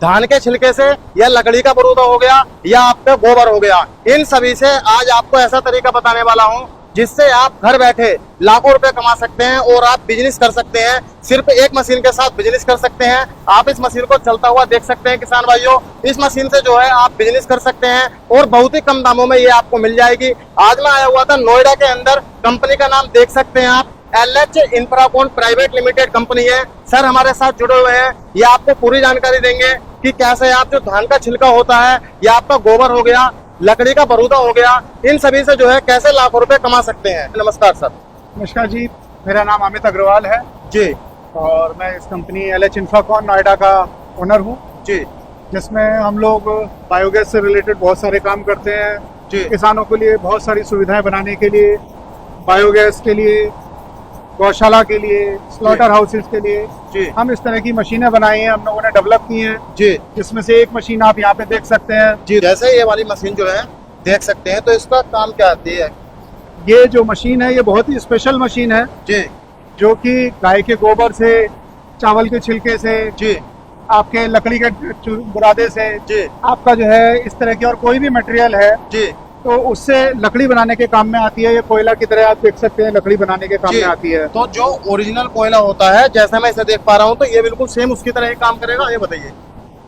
धान के छिलके से या लकड़ी का बरूदा हो गया या आपका गोबर हो गया, इन सभी से आज आपको ऐसा तरीका बताने वाला हूं जिससे आप घर बैठे लाखों रुपए कमा सकते हैं और आप बिजनेस कर सकते हैं। सिर्फ एक मशीन के साथ बिजनेस कर सकते हैं। आप इस मशीन को चलता हुआ देख सकते हैं किसान भाइयों। इस मशीन से जो है आप बिजनेस कर सकते हैं और बहुत ही कम दामों में ये आपको मिल जाएगी। आज मैं आया हुआ था नोएडा के अंदर, कंपनी का नाम देख सकते हैं आप, LH Infracon private limited company है। सर हमारे साथ जुड़े हुए हैं, ये आपको पूरी जानकारी देंगे कि कैसे आप जो धान का छिलका होता है या आपका गोबर हो गया, लकड़ी का बरूदा हो गया, इन सभी से जो है कैसे लाखों रुपए कमा सकते हैं। नमस्कार सर। नमस्कार जी, मेरा नाम अमित अग्रवाल है जी और मैं इस कंपनी LH इंफ्राकॉन नोएडा का ओनर हूँ जी जिसमें हम लोग बायोगैस से रिलेटेड बहुत सारे काम करते हैं जी। किसानों के लिए बहुत सारी सुविधाएं बनाने के लिए, बायोगैस के लिए, गौशाला के लिए, स्लॉटर हाउसेस के लिए जी हम इस तरह की मशीनें बनाई हैं, हम लोगों ने डेवलप की हैं। जी जिसमें से एक मशीन आप यहाँ पे देख सकते हैं। जी। जैसे ये वाली मशीन जो है देख सकते हैं, तो इसका काम क्या आती है? ये जो मशीन है ये बहुत ही स्पेशल मशीन है जी जो कि गाय के गोबर से, चावल के छिलके से, जी आपके लकड़ी के बुरादे से, जी आपका जो है इस तरह की और कोई भी मटेरियल है जी तो उससे लकड़ी बनाने के काम में आती है। ये कोयला की तरह आप देख सकते हैं लकड़ी बनाने के काम जी। में आती है। तो जो ओरिजिनल कोयला होता है, जैसा मैं इसे देख पा रहा हूँ, तो ये बिल्कुल सेम उसकी तरह ही काम करेगा, ये बताइए।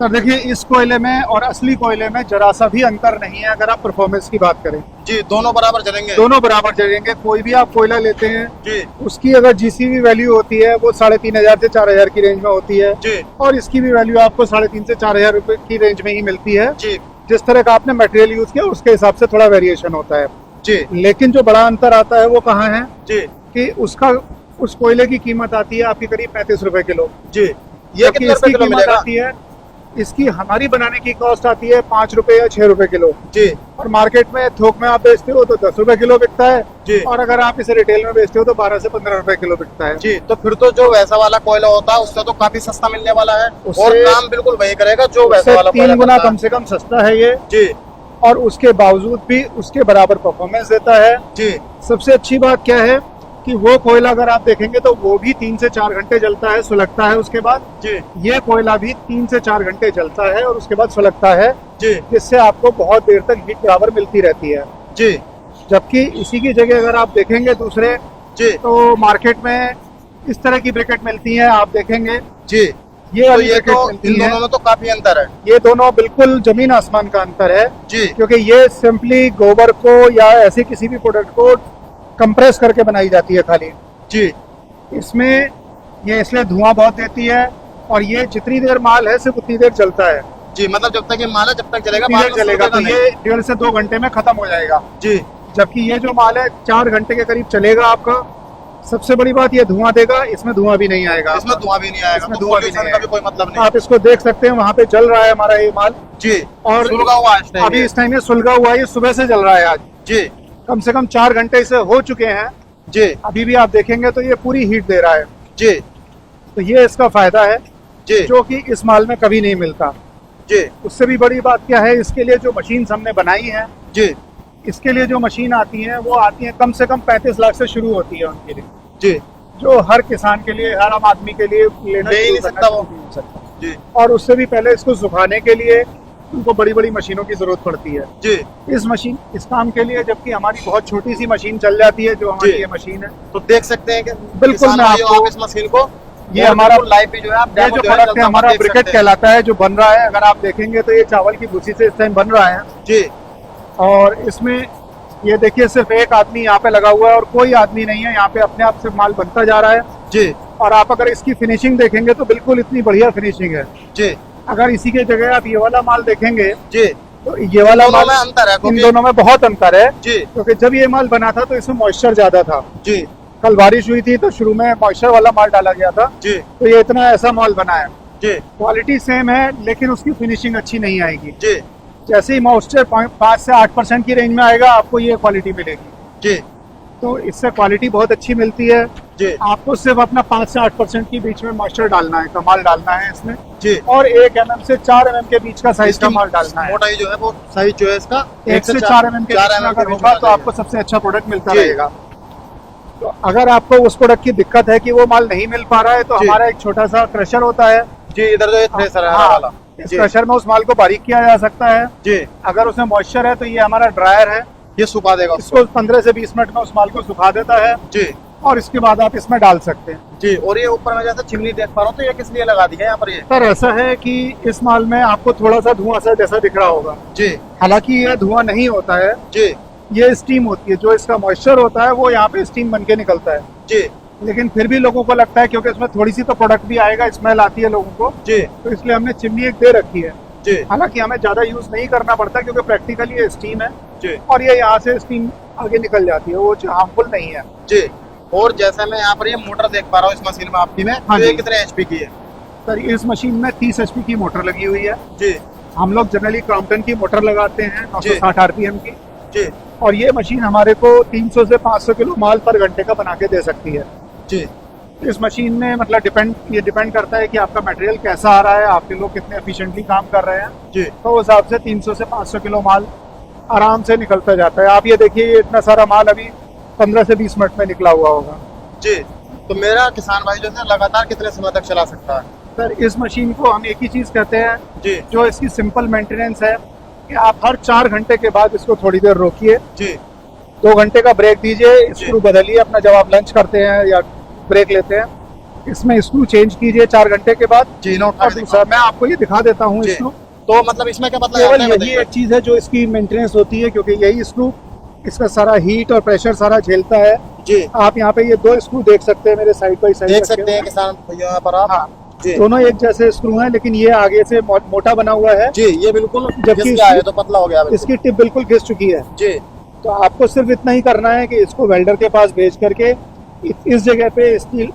तो देखिए इस कोयले में और असली कोयले में जरा सा भी अंतर नहीं है। अगर आप परफॉर्मेंस की बात करें, जी दोनों बराबर जलेंगे। दोनों बराबर जलेंगे। कोई भी आप कोयला लेते हैं जी उसकी अगर GCV वैल्यू होती है वो 3500 से 4000 की रेंज में होती है जी और इसकी भी वैल्यू आपको 3500 से 4000 रुपए की रेंज में ही मिलती है। जी जिस तरह का आपने मटेरियल यूज किया उसके हिसाब से थोड़ा वेरिएशन होता है। जी लेकिन जो बड़ा अंतर आता है वो कहाँ है जी कि उस कोयले की कीमत आती है आपकी करीब 35 रुपए किलो। जी। ये जबकि कितने रुपए इसकी किलो कीमत मिलेगा? आती है, इसकी हमारी बनाने की कॉस्ट आती है 5 रुपए या 6 रुपए किलो जी और मार्केट में थोक में आप बेचते हो तो 10 रुपए किलो बिकता है जी और अगर आप इसे रिटेल में बेचते हो तो 12 से 15 रुपए किलो बिकता है। जी। तो फिर तो जो वैसा वाला कोयला होता है उससे तो काफी सस्ता मिलने वाला है उससे- और काम बिल्कुल वही करेगा जो वैसा उससे वाला 3 गुना करता है। कम से कम सस्ता है ये जी और उसके बावजूद भी उसके बराबर परफॉर्मेंस देता है। जी सबसे अच्छी बात क्या है कि वो कोयला अगर आप देखेंगे तो वो भी 3 से 4 घंटे जलता है, सुलगता है उसके बाद। जी ये कोयला भी 3 से 4 घंटे जलता है और उसके बाद सुलगता है, जी जिससे आपको बहुत देर तक हीट बराबर मिलती रहती है। जी जबकि इसी की जगह अगर आप देखेंगे दूसरे जी तो मार्केट में इस तरह की ब्रिकेट मिलती है, आप देखेंगे जी। ये तो वाली ये ब्रिकेट तो मिलती इन है। दोनों में तो काफी अंतर है। ये दोनों बिल्कुल जमीन आसमान का अंतर है जी क्योंकि ये सिंपली गोबर को या ऐसे किसी भी प्रोडक्ट को कंप्रेस करके बनाई जाती है खाली। जी इसमें ये इसलिए धुआं बहुत देती है और ये जितनी देर माल है सिर्फ उतनी देर चलता है। जी। मतलब जब तक ये माल है जब तक चलेगा, उतनी बाद देर में चलेगा तो नहीं। ये 1.5 से 2 घंटे में खत्म हो जाएगा। जी जबकि ये जो माल है 4 घंटे के करीब चलेगा आपका। सबसे बड़ी बात ये धुआं देगा, इसमें धुआं भी नहीं आएगा। इसमें धुआं भी नहीं आएगा, इसमें तो धुआं भी pollution नहीं का भी आएगा। कोई मतलब नहीं। आप इसको देख सकते हैं, वहाँ पे जल रहा है हमारा ये माल जी और सुलगा हुआ है इस time अभी ये। इस टाइम ये सुलगा हुआ है, ये सुबह से जल रहा है। आज जी कम से कम 4 घंटे इसे हो चुके हैं। जी अभी भी आप देखेंगे तो ये पूरी हीट दे रहा है। जी तो ये इसका फायदा है जी जो कि इस माल में कभी नहीं मिलता। जी उससे भी बड़ी बात क्या है, इसके लिए जो मशीन हमने बनाई है, जी इसके लिए जो मशीन आती है वो आती है कम से कम 35 लाख से शुरू होती है उनके लिए, जी जो हर किसान के लिए, हर आम आदमी के लिए लेना ले ही शुरू नहीं करना सकता वो। शुरू नहीं हो सकता। जी और उससे भी पहले इसको सुखाने के लिए उनको बड़ी बड़ी मशीनों की जरूरत पड़ती है। जी। इस काम के लिए जबकि हमारी बहुत छोटी सी मशीन चल जाती है, जो हमारी जी। ये मशीन है। तो देख सकते हैं कि बिल्कुल किसान मैं भाइयों, आपको- आप इस मशीन को, ये हमारा लाइव भी जो है आप ये demo जो जो है प्रोडक्ट है चलता हमारा हुआ देख ब्रिकेट सकते हैं। कहलाता है, जो बन रहा है। अगर आप देखेंगे तो ये चावल की भूसी से इस टाइम बन रहा है जी और इसमें ये देखिए सिर्फ एक आदमी यहाँ पे लगा हुआ है और कोई आदमी नहीं है। यहाँ पे अपने आप से माल बनता जा रहा है जी और आप अगर इसकी फिनिशिंग देखेंगे तो बिल्कुल इतनी बढ़िया फिनिशिंग है। जी अगर इसी के जगह आप ये वाला माल देखेंगे जी। तो ये वाला दोनों माल, में अंतर है इन क्योंकि- दोनों में बहुत अंतर है जी क्योंकि जब ये माल बना था तो इसमें मॉइस्चर ज्यादा था। जी कल बारिश हुई थी तो शुरू में मॉइस्चर वाला माल डाला गया था, जी तो ये इतना ऐसा माल बना है। जी क्वालिटी सेम है लेकिन उसकी फिनिशिंग अच्छी नहीं आएगी। जी जैसे ही मॉइस्चर 5 से 8% की रेंज में आएगा आपको ये क्वालिटी मिलेगी। जी तो इससे क्वालिटी बहुत अच्छी मिलती है। जी आपको सिर्फ अपना 5 से 8% के बीच में मॉइस्चर डालना है, कमाल डालना है इसमें, जी। और 1 mm से 4 mm के बीच का साइज इसकी का माल डालना है। मोटाई जो है वो साइज जो है इसका 1 से 4 mm के बीच में अगर होगा तो आपको सबसे अच्छा प्रोडक्ट मिलता जी। रहेगा। तो अगर आपको उस प्रोडक्ट की दिक्कत है कि वो माल नहीं मिल पा रहा है तो जी। हमारा एक छोटा सा क्रशर होता है। जी इधर जो थ्रेसर है हाँ, वाला। इस जी। क्रशर में उस माल को बारीक किया जा सकता है। जी, अगर उसमें मॉइस्चर है तो ये हमारा ड्रायर है, ये सुखा देगा उसको। इसको 15 से 20 मिनट में उस माल को सुखा देता है जी और इसके बाद आप इसमें डाल सकते हैं। जी। और ये ऊपर में जैसे चिमनी देख पा रहा हूँ, तो ये किस लिए लगा दी है यहाँ पर ये? सर ऐसा है कि इस माल में आपको थोड़ा सा धुआं सा जैसा दिख रहा होगा, जी हालांकि ये धुआं नहीं होता है, जी ये स्टीम होती है। जो इसका मॉइस्चर होता है वो यहाँ पे स्टीम बन के निकलता है, जी लेकिन फिर भी लोगों को लगता है क्योंकि इसमें थोड़ी सी तो प्रोडक्ट भी आएगा, स्मेल आती है लोगों को, जी तो इसलिए हमने चिमनी एक दे रखी है। जी हालांकि हमें ज्यादा यूज नहीं करना पड़ता क्योंकि प्रैक्टिकली ये स्टीम है जी और ये यहाँ से स्टीम आगे निकल जाती है, वो हार्मफुल नहीं है। जी। और जैसे मैं यहाँ पर ये मोटर देख पा रहा हूँ इस मशीन में आपकी में, हाँ तो ये जी। कितने एचपी की है? सर इस मशीन में 30 HP की मोटर लगी हुई है। जी हम लोग जनरली क्रॉम्पटन की मोटर लगाते हैं 960 RPM की, जी और ये मशीन हमारे को 300 से 500 किलो माल पर घंटे का बना के दे सकती है। जी इस मशीन में मतलब ये डिपेंड करता है कि आपका मटेरियल कैसा आ रहा है, आपके लोग कितने एफिशिएंटली काम कर रहे हैं, जी तो उस हिसाब से 300 से 500 किलो माल आराम से निकलता जाता है। आप ये देखिए ये इतना सारा माल अभी 15 से 20 मिनट में निकला हुआ होगा। जी। तो मेरा किसान भाई जो है लगातार कितने समय तक चला सकता है? सर इस मशीन को हम एक ही चीज कहते हैं, जी जो इसकी सिंपल मेंटेनेंस है कि आप हर 4 घंटे के बाद इसको थोड़ी देर रोकिए, जी 2 घंटे का ब्रेक दीजिए, स्क्रू बदलिए अपना, जब आप लंच करते हैं या ब्रेक लेते हैं इसमें स्क्रू चेंज कीजिए 4 घंटे के बाद। जी। नो और दूसरा मैं आपको ये दिखा देता हूँ जी। स्क्रू, तो मतलब इसमें क्या मतलब केवल है? यही एक चीज है जो इसकी मेंटेनेंस होती है, क्योंकि यही स्क्रू इसका सारा हीट और प्रेशर सारा झेलता है। जी आप यहाँ पे ये 2 स्क्रू देख सकते हैं मेरे साइड बाई साइड देख सकते हैं किसान भैया यहाँ पर आप। हाँ, जी दोनों एक जैसे स्क्रू हैं, लेकिन ये आगे से मोटा बना हुआ है, जी। ये बिल्कुल जबकि घिस गया है तो पतला हो गया बिल्कुल। इसकी टिप बिल्कुल घिस चुकी है। जी तो आपको सिर्फ इतना ही करना है कि इसको वेल्डर के पास भेज करके इस जगह पे स्टील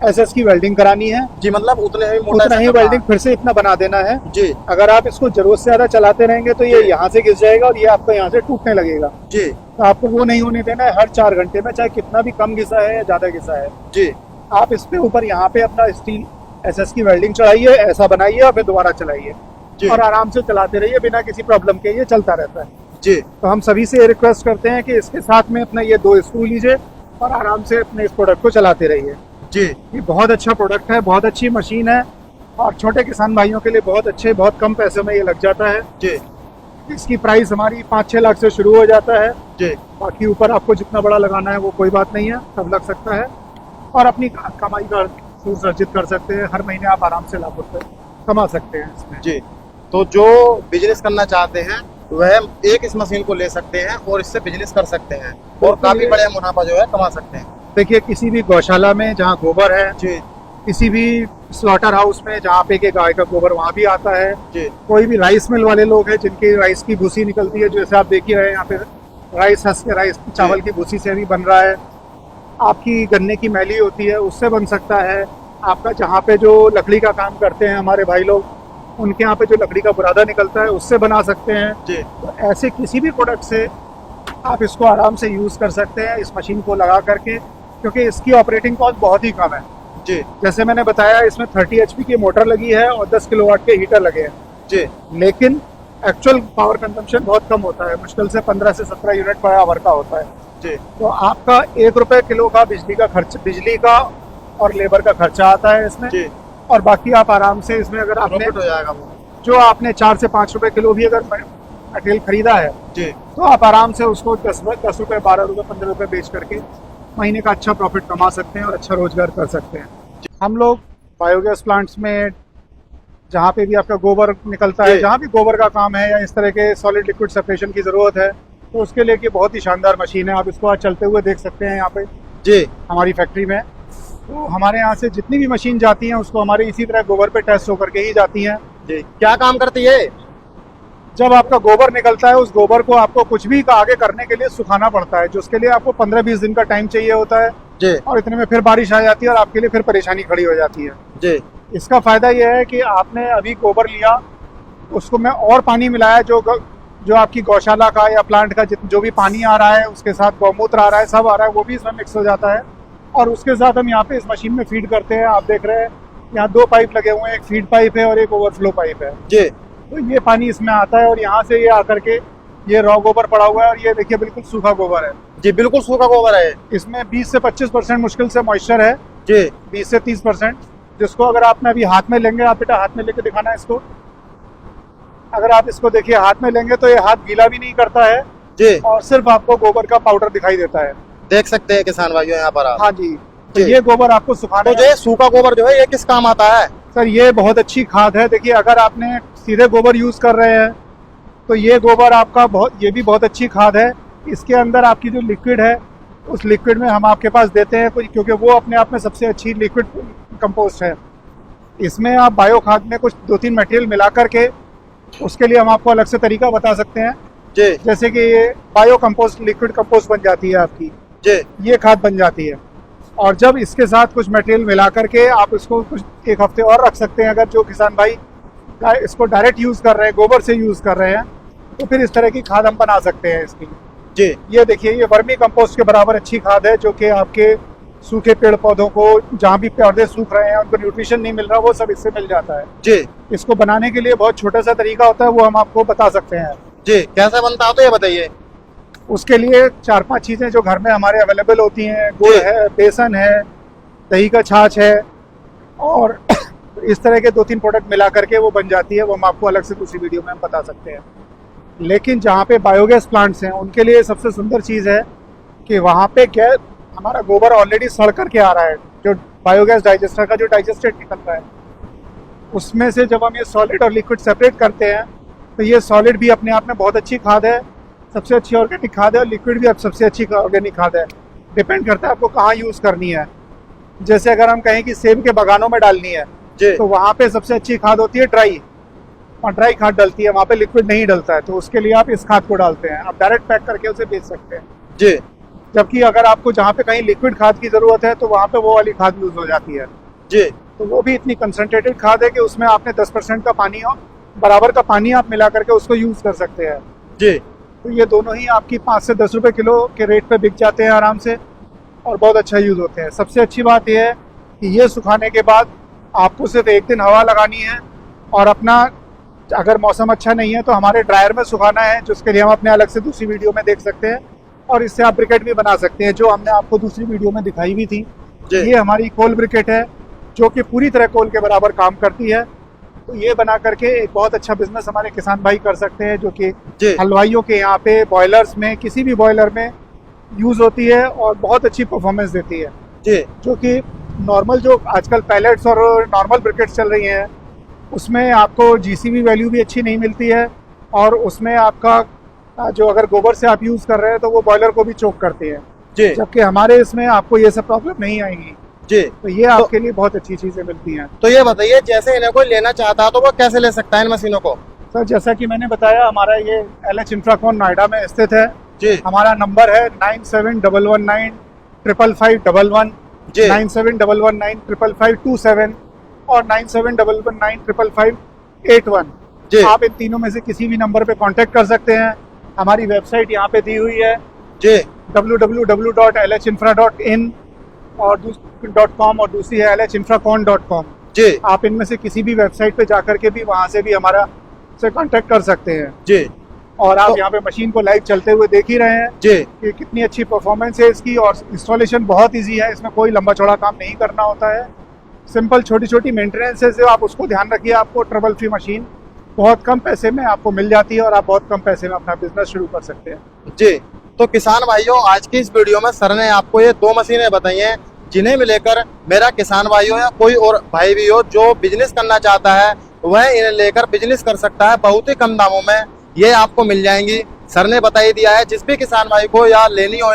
SS की वेल्डिंग करानी है। जी। मतलब उतने ही मोटा उतना ही सा करना वेल्डिंग फिर से इतना बना देना है। है। जी अगर आप इसको जरूरत से ज्यादा चलाते रहेंगे तो ये जी। यहाँ से घिस जाएगा और ये आपको यहाँ से टूटने लगेगा। जी तो आपको वो नहीं होने देना है। हर 4 घंटे में चाहे कितना भी कम घिसा है या ज्यादा घिसा है, जी आप इसके ऊपर यहाँ पे अपना स्टील SS की वेल्डिंग चढ़ाइए, ऐसा बनाइए और फिर दोबारा चलाइए जी और आराम से चलाते रहिए बिना किसी प्रॉब्लम के, ये चलता रहता है। जी तो हम सभी से ये रिक्वेस्ट करते हैं कि इसके साथ में अपना ये 2 स्क्रू लीजिए और आराम से अपने इस प्रोडक्ट को चलाते रहिए। जी ये बहुत अच्छा प्रोडक्ट है, बहुत अच्छी मशीन है और छोटे किसान भाइयों के लिए बहुत कम पैसे में ये लग जाता है। जी इसकी प्राइस हमारी 5-6 लाख से शुरू हो जाता है। जी बाकी ऊपर आपको जितना बड़ा लगाना है वो कोई बात नहीं है, सब लग सकता है और अपनी कमाई का सोर्स अर्जित कर सकते हैं। हर महीने आप आराम से लाख रुपए कमा सकते हैं इसमें। जी। तो जो बिजनेस करना चाहते हैं वह एक इस मशीन को ले सकते हैं और इससे बिजनेस कर सकते हैं और काफी बड़ा मुनाफा जो है कमा सकते हैं। देखिए किसी भी गौशाला में जहाँ गोबर है, जी किसी भी स्लॉटर हाउस में जहाँ पे के गाय का गोबर वहाँ भी आता है, जी कोई भी राइस मिल वाले लोग हैं जिनकी राइस की भूसी निकलती है, जैसे आप देखिए रहे यहाँ पे राइस हंस के राइस चावल की भूसी से भी बन रहा है। आपकी गन्ने की मैली होती है उससे बन सकता है। आपका जहाँ पे जो लकड़ी का काम करते हैं हमारे भाई लोग, उनके यहाँ पे जो लकड़ी का बुरादा निकलता है उससे बना सकते हैं। जी तो ऐसे किसी भी प्रोडक्ट से आप इसको आराम से यूज़ कर सकते हैं इस मशीन को लगा करके, क्योंकि इसकी ऑपरेटिंग कॉस्ट बहुत ही कम है। जी जैसे मैंने बताया इसमें 30 HP की मोटर लगी है और 10 किलोवाट के हीटर लगे हैं, जी लेकिन एक्चुअल पावर कंजम्पशन बहुत कम होता है, मुश्किल से 15 से 17 यूनिट पर आवर का होता है। जी तो आपका 1 रुपए किलो का बिजली का और लेबर का खर्चा आता है इसमें, जी। और बाकी आप आराम से इसमें अगर आपने प्रॉफिट हो जाएगा वो। जो आपने 4 से 5 रुपए किलो भी अगर मटेरियल खरीदा है जी तो आप आराम से उसको 10 रुपए 12 रुपए 15 रुपए बेच करके महीने का अच्छा प्रॉफिट कमा सकते हैं और अच्छा रोजगार कर सकते हैं। हम लोग बायोगैस प्लांट्स में जहाँ पे भी आपका गोबर निकलता है, जी। जहाँ भी गोबर का काम है या इस तरह के सॉलिड लिक्विड सेपरेशन की जरूरत है, तो उसके लिए कि बहुत ही शानदार मशीन है। आप इसको आज चलते हुए देख सकते हैं यहाँ पे जी हमारी फैक्ट्री में। तो हमारे यहाँ से जितनी भी मशीन जाती हैं उसको हमारे इसी तरह गोबर पे टेस्ट होकर के ही जाती हैं। जी। क्या काम करती है? जब आपका गोबर निकलता है उस गोबर को आपको कुछ भी आगे करने के लिए सुखाना पड़ता है, जो उसके लिए आपको 15-20 दिन का टाइम चाहिए होता है, जी और इतने में फिर बारिश आ जाती है और आपके लिए फिर परेशानी खड़ी हो जाती है। जी इसका फायदा यह है कि आपने अभी गोबर लिया, उसको में और पानी मिलाया, जो आपकी गौशाला का या प्लांट का जो भी पानी आ रहा है उसके साथ गौमूत्र आ रहा है, सब आ रहा है, वो भी इसमें मिक्स हो जाता है और उसके साथ हम यहाँ पे इस मशीन में फीड करते हैं। आप देख रहे हैं यहाँ 2 पाइप लगे हुए हैं, एक फीड पाइप है और एक ओवरफ्लो पाइप है। जी तो ये पानी इसमें आता है और यहाँ से ये आकर के ये रॉ गोबर पड़ा हुआ है और ये देखिए बिल्कुल सूखा गोबर है। जी बिल्कुल सूखा गोबर है। इसमें 20 से 25% मुश्किल से मॉइस्चर है, जी 20 से 30%, जिसको अगर आपने अभी हाथ में लेंगे, आप बेटा हाथ में लेके दिखाना है इसको, अगर आप इसको देखिए हाथ में लेंगे तो ये हाथ गीला भी नहीं करता है जी, और सिर्फ आपको गोबर का पाउडर दिखाई देता है। देख सकते हैं किसान भाइयों यहाँ पर आप। हाँ जी, तो जी। ये गोबर आपको सुखाने तो ये सूखा गोबर जो है ये किस काम आता है? सर ये बहुत अच्छी खाद है। देखिए अगर आपने सीधे गोबर यूज कर रहे हैं तो ये गोबर आपका ये भी बहुत अच्छी खाद है। इसके अंदर आपकी जो लिक्विड है उस लिक्विड में हम आपके पास देते हैं कुछ, क्योंकि वो अपने आप में सबसे अच्छी लिक्विड कंपोस्ट है। इसमें आप बायो खाद में कुछ 2-3 मटेरियल मिला करके उसके लिए हम आपको अलग से तरीका बता सकते हैं। जी जैसे कि ये बायो कंपोस्ट लिक्विड कंपोस्ट बन जाती है आपकी, जी ये खाद बन जाती है। और जब इसके साथ कुछ मटेरियल मिला करके आप इसको कुछ 1 हफ्ते और रख सकते हैं। अगर जो किसान भाई इसको डायरेक्ट यूज कर रहे हैं, गोबर से यूज कर रहे हैं, तो फिर इस तरह की खाद हम बना सकते हैं इसकी। जी ये देखिए ये वर्मी कंपोस्ट के बराबर अच्छी खाद है, जो कि आपके सूखे पेड़ पौधों को, जहाँ भी पौधे सूख रहे हैं उनको न्यूट्रिशन नहीं मिल रहा, वो सब इससे मिल जाता है। जी इसको बनाने के लिए बहुत छोटा सा तरीका होता है, वो हम आपको बता सकते हैं। जी, कैसे बनता है तो ये बताइए। उसके लिए 4-5 चीज़ें जो घर में हमारे अवेलेबल होती हैं, गुड़ है, बेसन है, दही का छाछ है, और इस तरह के 2-3 प्रोडक्ट मिला करके वो बन जाती है। वो हम आपको अलग से दूसरी वीडियो में हम बता सकते हैं। लेकिन जहाँ पे बायोगैस प्लांट्स हैं उनके लिए सबसे सुंदर चीज़ है कि वहाँ पे गैस, हमारा गोबर ऑलरेडी सड़ करके आ रहा है। जो बायोगैस डाइजेस्टर का जो डाइजेस्टेड निकल रहा है उसमें से जब हम ये सॉलिड और लिक्विड सेपरेट करते हैं तो ये सॉलिड भी अपने आप में बहुत अच्छी खाद है, सबसे अच्छी ऑर्गेनिक खाद है, और लिक्विड भी अब सबसे अच्छी ऑर्गेनिक खाद है। डिपेंड करता है आपको कहाँ यूज़ करनी है। जैसे अगर हम कहें कि सेब के बागानों में डालनी है तो वहाँ पे सबसे अच्छी खाद होती है ड्राई, और ड्राई खाद डलती है, वहाँ पे लिक्विड नहीं डलता है, तो उसके लिए आप इस खाद को डालते हैं। आप डायरेक्ट पैक करके उसे बेच सकते हैं। जी जबकि अगर आपको जहाँ पे कहीं लिक्विड खाद की ज़रूरत है तो वहाँ पे वो वाली खाद यूज़ हो जाती है। जी, तो वो भी इतनी कंसनट्रेटेड खाद है कि उसमें आपने 10% का पानी और बराबर का पानी आप मिला करके उसको यूज़ कर सकते हैं। जी तो ये दोनों ही आपकी 5 से 10 रुपए किलो के रेट पे बिक जाते हैं आराम से, और बहुत अच्छा यूज़ होते हैं। सबसे अच्छी बात यह है कि ये सुखाने के बाद आपको सिर्फ 1 दिन हवा लगानी है, और अपना अगर मौसम अच्छा नहीं है तो हमारे ड्रायर में सुखाना है, जिसके लिए हम अपने अलग से दूसरी वीडियो में देख सकते हैं। और इससे आप ब्रिकेट भी बना सकते हैं, जो हमने आपको दूसरी वीडियो में दिखाई भी थी। ये हमारी कोल ब्रिकेट है जो कि पूरी तरह कोल के बराबर काम करती है। तो ये बना करके एक बहुत अच्छा बिजनेस हमारे किसान भाई कर सकते हैं, जो कि हलवाइयों के यहाँ पे बॉयलर्स में, किसी भी बॉयलर में यूज़ होती है और बहुत अच्छी परफॉर्मेंस देती है। जी, जो कि नॉर्मल जो आजकल पैलेट्स और नॉर्मल ब्रिकेट्स चल रही हैं उसमें आपको जीसीबी वैल्यू भी अच्छी नहीं मिलती है, और उसमें आपका जो अगर गोबर से आप यूज़ कर रहे हैं तो वो बॉयलर को भी चोक करते हैं। जी, जबकि हमारे इसमें आपको ये सब प्रॉब्लम नहीं आएगी। जी, तो ये आपके लिए बहुत अच्छी चीज़ें मिलती हैं। तो ये बताइए, जैसे इन्हें कोई लेना चाहता है तो वो कैसे ले सकता है इन मशीनों को? सर जैसा कि मैंने बताया, हमारा ये LH इंफ्राकॉन नोएडा में स्थित है। जी, हमारा नंबर है 9711955511, 9711955527 और 9711955581। जी, आप इन तीनों में से किसी भी नंबर पे कांटेक्ट कर सकते हैं। हमारी वेबसाइट यहाँ पे दी हुई है, जी, www.lhinfra.in और .com, और दूसरी है lhinfracon.com। जी, आप इनमें से किसी भी वेबसाइट पे जाकर के भी वहाँ से भी हमारा से कांटेक्ट कर सकते हैं। जी, और आप तो- यहाँ पे मशीन को लाइव चलते हुए देख ही रहे हैं जी, कि कितनी अच्छी परफॉर्मेंस है इसकी, और इंस्टॉलेशन बहुत इजी है। इसमें कोई लंबा चौड़ा काम नहीं करना होता है। सिंपल छोटी छोटी मेंटेनेंस है, आप उसको ध्यान रखिए, आपको ट्रबल फ्री मशीन बहुत कम पैसे में आपको मिल जाती है, और आप बहुत कम पैसे में अपना बिजनेस शुरू कर सकते हैं। जी। तो किसान भाइयों, आज की इस वीडियो में सर ने आपको ये 2 मशीनें बताई हैं, जिन्हें मिलेकर मेरा किसान भाई हो या कोई और भाई भी हो जो बिजनेस करना चाहता है, वह इन्हें लेकर बिजनेस कर सकता है। बहुत ही कम दामों में ये आपको मिल जाएंगी। सर ने बता ही दिया है, जिस भी किसान भाई को या लेनी हो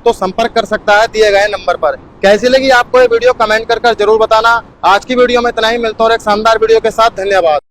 तो संपर्क कर सकता है दिए गए नंबर पर। कैसी लगी आपको ये वीडियो कमेंट कर जरूर बताना। आज की वीडियो में इतना ही, मिलता हूं एक शानदार वीडियो के साथ। धन्यवाद।